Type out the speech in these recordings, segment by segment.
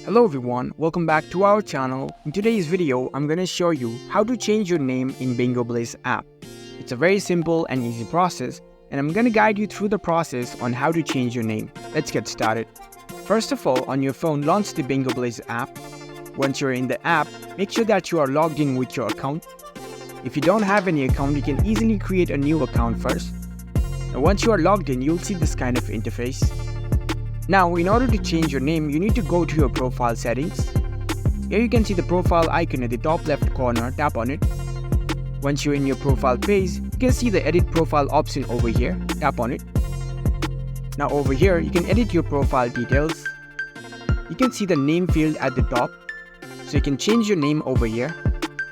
Hello everyone, welcome back to our channel. In today's video, I'm going to show you how to change your name in Bingo Blitz app. It's a very simple and easy process, and I'm going to guide you through the process on how to change your name. Let's get started. First of all, on your phone, launch the Bingo Blitz app. Once you're in the app, make sure that you are logged in with your account. If you don't have any account, you can easily create a new account first. And once you are logged in, you'll see this kind of interface. Now, in order to change your name, you need to go to your profile settings. Here you can see the profile icon at the top left corner, tap on it. Once you're in your profile page, you can see the edit profile option over here, tap on it. Now over here, you can edit your profile details. You can see the name field at the top, so you can change your name over here.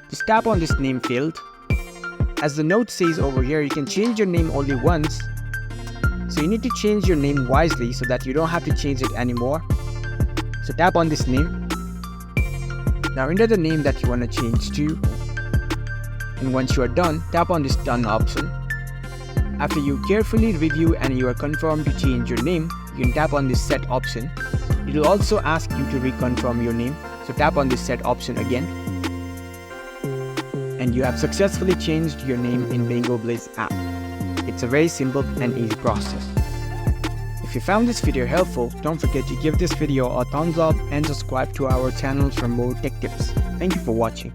Just tap on this name field. As the note says over here, you can change your name only once. So you need to change your name wisely so that you don't have to change it anymore. So tap on this name. Now enter the name that you want to change to. And once you are done, tap on this done option. After you carefully review and you are confirmed to change your name, you can tap on this set option. It will also ask you to reconfirm your name. So tap on this set option again. And you have successfully changed your name in Bingo Blitz app. It's a very simple and easy process. If you found this video helpful, don't forget to give this video a thumbs up and subscribe to our channel for more tech tips. Thank you for watching.